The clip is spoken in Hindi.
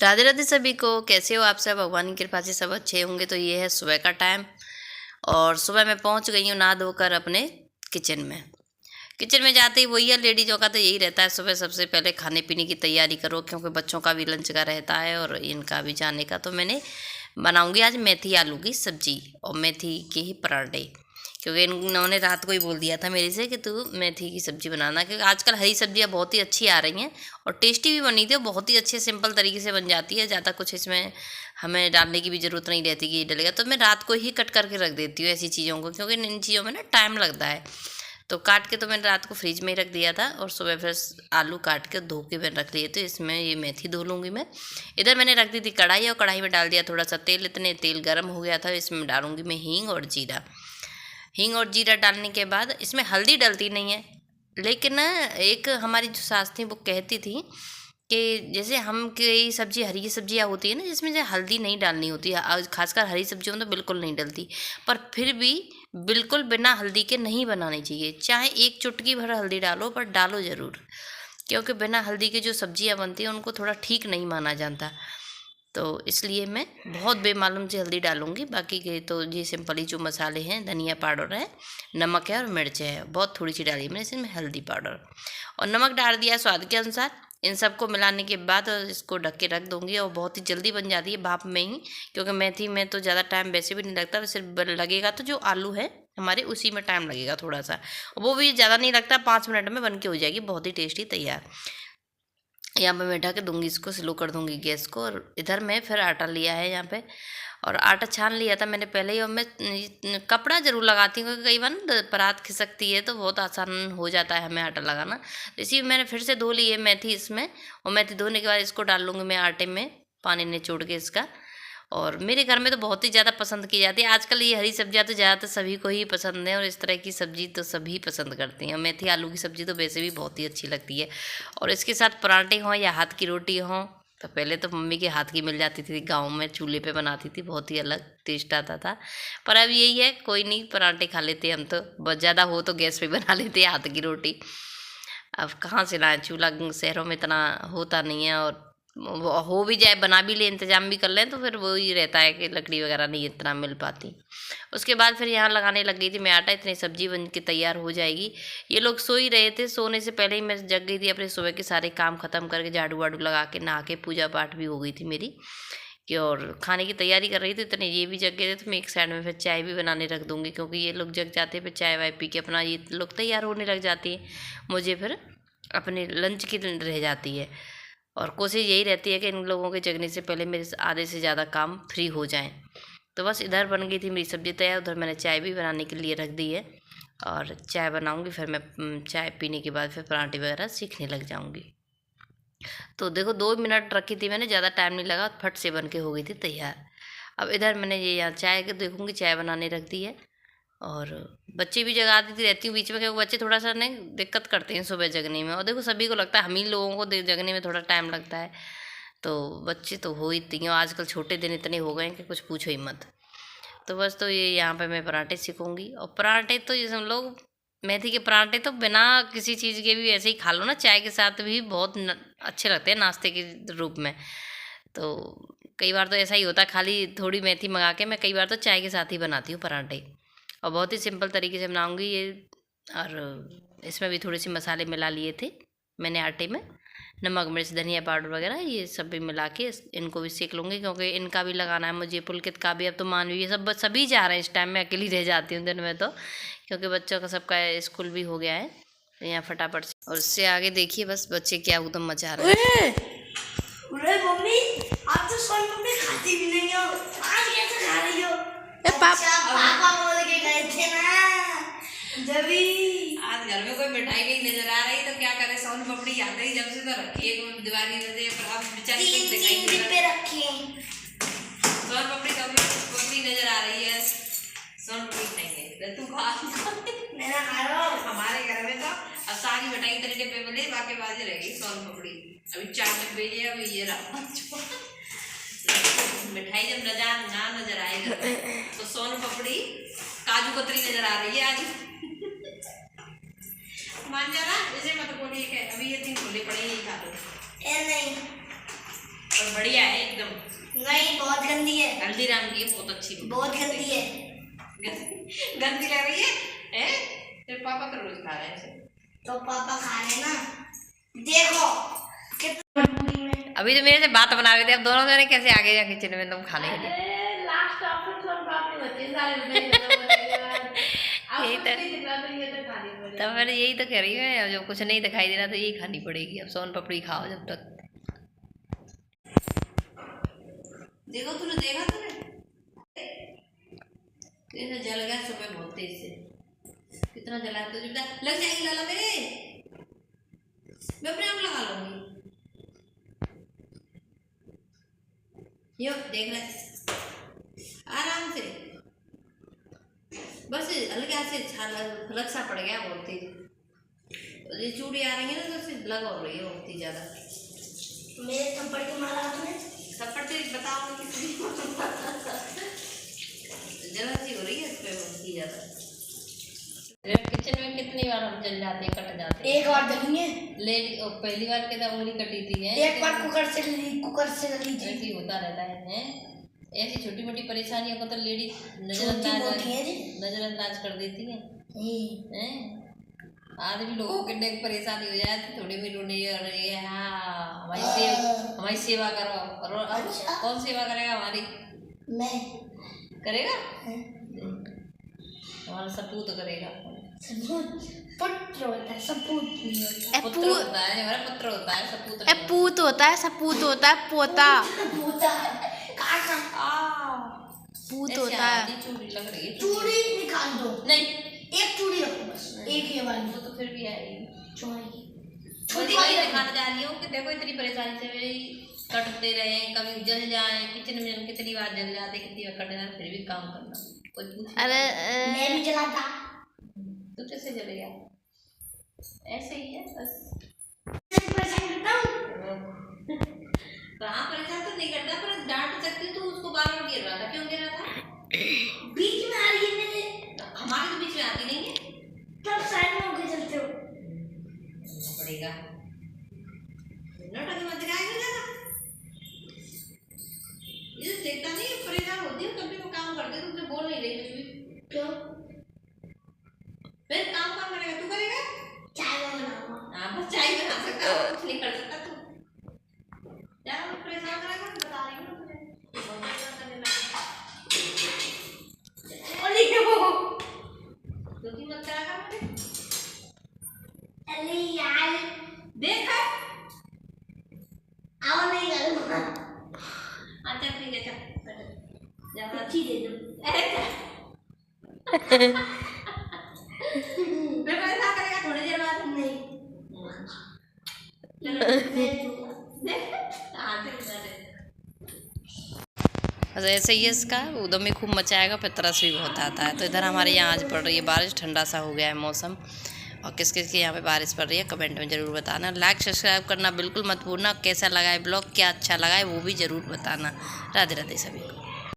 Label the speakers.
Speaker 1: राधे राधे सभी को। कैसे हो आप सब? भगवान की कृपा से सब अच्छे होंगे। तो ये है सुबह का टाइम और सुबह मैं पहुंच गई हूँ नहा धोकर अपने किचन में। किचन में जाते ही वही है, लेडीजों का तो यही रहता है, सुबह सबसे पहले खाने पीने की तैयारी करो, क्योंकि बच्चों का भी लंच का रहता है और इनका भी जाने का। तो मैंने बनाऊंगी आज मेथी आलू की सब्जी और मेथी के ही पराठे, क्योंकि इन्होंने रात को ही बोल दिया था मेरे से कि तू मेथी की सब्ज़ी बनाना, क्योंकि आजकल हरी सब्जियां बहुत ही अच्छी आ रही हैं और टेस्टी भी बनी थी और बहुत ही अच्छे सिंपल तरीके से बन जाती है। ज़्यादा कुछ इसमें हमें डालने की भी ज़रूरत नहीं रहती कि ये डलेगा। तो मैं रात को ही कट करके रख देती हूँ ऐसी चीज़ों को, क्योंकि इन चीज़ों में ना टाइम लगता है। तो काट के तो मैंने रात को फ्रिज में ही रख दिया था और सुबह फिर आलू काट के धो के मैंने रख लिए। तो इसमें ये मेथी धो लूँगी मैं। इधर मैंने रख दी थी कढ़ाई और कढ़ाई में डाल दिया थोड़ा सा तेल। इतने तेल गर्म हो गया था, इसमें डालूँगी मैं हींग और जीरा। हींग और जीरा डालने के बाद इसमें हल्दी डलती नहीं है, लेकिन एक हमारी जो सास थी वो कहती थी कि जैसे हम कई सब्जी हरी सब्जियाँ होती है ना जिसमें जो हल्दी नहीं डालनी होती है, खासकर हरी सब्जियों में तो बिल्कुल नहीं डलती, पर फिर भी बिल्कुल बिना हल्दी के नहीं बनानी चाहिए। चाहे एक चुटकी भर हल्दी डालो, पर डालो ज़रूर, क्योंकि बिना हल्दी के जो सब्जियाँ बनती हैं उनको थोड़ा ठीक नहीं माना जाता। तो इसलिए मैं बहुत बेमालूम से हल्दी डालूंगी। बाकी के तो ये सिंपली जो मसाले हैं, धनिया पाउडर है, नमक है और मिर्च है, बहुत थोड़ी सी डाली मैंने इसमें हल्दी पाउडर और नमक डाल दिया स्वाद के अनुसार। इन सबको मिलाने के बाद इसको ढक के रख दूंगी और बहुत ही जल्दी बन जाती है भाप में ही, क्योंकि मेथी में तो ज़्यादा टाइम वैसे भी नहीं लगता, सिर्फ लगेगा तो जो आलू है हमारे उसी में टाइम लगेगा थोड़ा सा, वो भी ज़्यादा नहीं लगता, 5 मिनट में बन के हो जाएगी, बहुत ही टेस्टी तैयार। यहाँ पे मैं ढक दूंगी, इसको स्लो कर दूंगी गैस को। और इधर मैं फिर आटा लिया है यहाँ पे, और आटा छान लिया था मैंने पहले ही। और मैं कपड़ा ज़रूर लगाती हूँ, क्योंकि कई बार ना परात खिसकती है तो बहुत आसान हो जाता है हमें आटा लगाना। तो इसी में मैंने फिर से धो ली है मेथी इसमें, और मेथी धोने के बाद इसको डाल लूँगी मैं आटे में, पानी निचोड़ के इसका। और मेरे घर में तो बहुत ही ज़्यादा पसंद की जाती है आजकल ये हरी सब्जियाँ, तो ज़्यादातर सभी को ही पसंद है और इस तरह की सब्ज़ी तो सभी पसंद करते हैं। मेथी आलू की सब्ज़ी तो वैसे भी बहुत ही अच्छी लगती है, और इसके साथ पराठे हों या हाथ की रोटी हों। तो पहले तो मम्मी के हाथ की मिल जाती थी, गांव में चूल्हे पे बनाती थी, बहुत ही अलग टेस्ट आता था। पर अब यही है, कोई नहीं, पराठे खा लेते हम तो, बहुत ज़्यादा हो तो गैस पे बना लेते हैं हाथ की रोटी। अब कहाँ से लाएं, चूल्हा शहरों में इतना होता नहीं है, और हो भी जाए, बना भी ले, इंतजाम भी कर लें, तो फिर वो ही रहता है कि लकड़ी वगैरह नहीं इतना मिल पाती। उसके बाद फिर यहाँ लगाने लग गई थी मैं आटा, इतनी सब्जी बन के तैयार हो जाएगी। ये लोग सो ही रहे थे, सोने से पहले ही मैं जग गई थी, अपने सुबह के सारे काम ख़त्म करके झाड़ू वाड़ू लगा के नहा के पूजा पाठ भी हो गई थी मेरी कि, और खाने की तैयारी कर रही थी। इतने ये भी जग गए थे, तो मैं एक साइड में फिर चाय भी बनाने रख दूँगी, क्योंकि ये लोग जग जाते हैं, फिर चाय वाय पी के अपना ये लोग तैयार होने लग जाती है, मुझे फिर अपने लंच की रह जाती है। और कोशिश यही रहती है कि इन लोगों के जगने से पहले मेरे आधे से ज़्यादा काम फ्री हो जाएं। तो बस इधर बन गई थी मेरी सब्ज़ी तैयार, उधर मैंने चाय भी बनाने के लिए रख दी है, और चाय बनाऊंगी फिर मैं चाय पीने के बाद फिर पराठे वगैरह सीखने लग जाऊंगी। तो देखो 2 मिनट रखी थी मैंने, ज़्यादा टाइम नहीं लगा, फट से बन के हो गई थी तैयार। अब इधर मैंने ये यहाँ चाय के देखूँगी चाय बनाने रख दी है, और बच्चे भी जगा देती रहती हूँ बीच में, क्योंकि बच्चे थोड़ा सा नहीं दिक्कत करते हैं सुबह जगने में, और देखो सभी को लगता है, हम ही लोगों को जगने में थोड़ा टाइम लगता है, तो बच्चे तो हो ही हैं, आजकल छोटे दिन इतने हो गए हैं कि कुछ पूछो ही मत। तो बस, तो ये यहाँ पे मैं पराठे सीखूँगी, और पराठे तो जैसे हम लोग मेथी के पराठे तो बिना किसी चीज़ के भी ऐसे ही खा लो ना, चाय के साथ भी बहुत अच्छे लगते हैं नाश्ते के रूप में। तो कई बार तो ऐसा ही होता है, खाली थोड़ी मेथी मंगा के मैं कई बार तो चाय के साथ ही बनाती हूँ पराठे, और बहुत ही सिंपल तरीके से बनाऊंगी ये। और इसमें भी थोड़े से मसाले मिला लिए थे मैंने आटे में, नमक मिर्च धनिया पाउडर वगैरह ये सब भी मिला के इनको भी सेक लूँगी, क्योंकि इनका भी लगाना है मुझे, पुलकित का भी। अब तो मानवी ये सब सभी जा रहे हैं, इस टाइम में अकेली रह जाती हूँ दिन में तो, क्योंकि बच्चों का सबका स्कूल भी हो गया है। तो यहाँ फटाफट से, और उससे आगे देखिए बस बच्चे क्या उधम मचा रहे हैं।
Speaker 2: मम्मी आप तो सोन पापड़ी खाती भी नहीं हो, आज कैसे खा रही हो?
Speaker 1: पापा
Speaker 2: बोल के गए थे ना, जबी
Speaker 1: आज घर में कोई मिठाई नहीं नजर आ रही, तो क्या करे, सोन पापड़ी याद ही जब से तो रखी है दिवाली में, पर अब बेचारी कुछ दिखाई नहीं
Speaker 2: पे रखी है
Speaker 1: सोन पापड़ी, तो पापड़ी नजर आ रही है, सोन पापड़ी खाएंगे तू खा।
Speaker 2: मेरा खा लो।
Speaker 1: हमारे घर में तो अब सारी मिठाई तरीके पे मिले, बाकी बाजी रहेगी सोन पापड़ी। अभी 4 डब्बे ये, अभी ये रहा मिठाई जब नजर आएगा तो सोन पापड़ी काजू कतरी नजर आ रही है आज। मान जाना, इसे मत बोलिए कि अभी ये 3 खोले पड़े, यही खा लो।
Speaker 2: नहीं,
Speaker 1: और बढ़िया है एकदम।
Speaker 2: नहीं, बहुत गंदी है।
Speaker 1: हल्दीराम की बहुत अच्छी,
Speaker 2: बहुत गंदी है।
Speaker 1: गंदी लग रही है? तेरे पापा तो रोज खा रहे हैं इसे।
Speaker 2: तो पापा खा रहे ना, देखो कितना।
Speaker 1: अभी तो मेरे से बात बना रहे थे, अब दोनों जने कैसे आ गए किचन में तुम खाने के लिए?
Speaker 2: लास्ट ऑप्शन सोन पापड़ी बचे सारे
Speaker 1: यही तो मैंने यही तो कह रही है, जो कुछ नहीं दिखाई दे रहा तो यही खानी पड़ेगी। अब सोन पापड़ी खाओ जब तक। देखो तूने देखा, तूने जल गया सुबह बहुत तेज से, कितना जला तो लग जाएगी लाला मेरे, मैं अपने आप लगा लूंगी। यो देख रहे आराम से, बस हल्का से फलक सा पड़ गया बहुत तेज। ये चूड़ी आ रही है ना तो उससे लग हो रही है बहुत ही ज्यादा।
Speaker 2: मेरे थप्पड़ के मारा आपने?
Speaker 1: थप्पड़ से बताओ किसी जलन सी हो रही है इस पे बहुत ही ज्यादा। किचन में कितनी बार हम जल जाते हैं, कट जाते हैं।
Speaker 2: एक बार जलेंगे,
Speaker 1: ले पहली बार के उंगली कटी थी है,
Speaker 2: एक बार कुकर से कर लीजिए।
Speaker 1: ऐसे ही होता रहता है। ऐसी छोटी मोटी परेशानियों को तो लेडीज नजरअंदाज कर देती है। आदमी लोगों के लिए परेशानी हो जाए तो थोड़ी भी रोने रही है, हाँ हमारी सेवा करो। अच्छा। कौन सेवा करेगा हमारी? मैं करेगा, हमारा सपूत करेगा।
Speaker 2: पुत्र होता है, सपूत नहीं होता।
Speaker 1: पुत्र होता है, हमारा पुत्र होता है, सपूत नहीं।
Speaker 3: पूत होता है, सपूत होता है, पोता
Speaker 2: पोता
Speaker 3: पूत होता है।
Speaker 1: चूड़ी लग रही है,
Speaker 2: चूड़ी निकाल दो।
Speaker 1: नहीं,
Speaker 2: एक चूड़ी रखो बस, एक ही वाली।
Speaker 1: तो फिर भी आएगी
Speaker 2: छोटी
Speaker 1: वाली दिखाने जा रही हूँ कि देखो इतनी परेशानी से मेरी कटते रहे, कभी जल जाए किचन में, कितनी बार जल जाते, कितनी बार कट जाए, फिर भी काम करना। कोई पूछ
Speaker 3: अरे
Speaker 2: मैं भी जलाता,
Speaker 1: तू कैसे जलेगा? ऐसे ही है बस।
Speaker 2: परेशान करता हूँ।
Speaker 1: हाँ परेशान तो नहीं करता, पर डांट सकती तो उसको बार बार गिर रहा था, क्यों गिर रहा था?
Speaker 2: बीच में आ रही है मेरे,
Speaker 1: हमारे तो बीच में आती नहीं है,
Speaker 2: तब साइड में होके चलते हो।
Speaker 1: पड़ेगा नोटा मत दिखाएगा ज्यादा, ये देखता नहीं है, परेशान होती है तब भी वो काम करते, तुमसे बोल नहीं रही कुछ भी।
Speaker 2: क्यों?
Speaker 1: फिर काम कौन करेगा? तू करेगा?
Speaker 2: चाय बनाऊंगा।
Speaker 1: हाँ बस चाय बना सकता है, कुछ नहीं कर सकता तू। क्या परेशान करेगा? बता रही हूँ तुझे। मत करा मुझे।
Speaker 2: अरे यार
Speaker 1: देख
Speaker 2: आओ नहीं करूँगा।
Speaker 1: अच्छा ठीक है, चल जब
Speaker 2: अच्छी दे दो।
Speaker 1: मैं पैसा करेगा थोड़ी देर बाद।
Speaker 2: नहीं
Speaker 1: बस ऐसे ही है इसका, उधर में खूब मचाएगा, फिर तरस भी बहुत आता है। तो इधर हमारे यहाँ आज पड़ रही है बारिश, ठंडा सा हो गया है मौसम। और किस किस के यहाँ पे बारिश पड़ रही है कमेंट में ज़रूर बताना। लाइक सब्सक्राइब करना बिल्कुल मत भूलना। कैसा लगा है ब्लॉग, क्या अच्छा लगा है वो भी ज़रूर बताना। राधे राधे सभी को।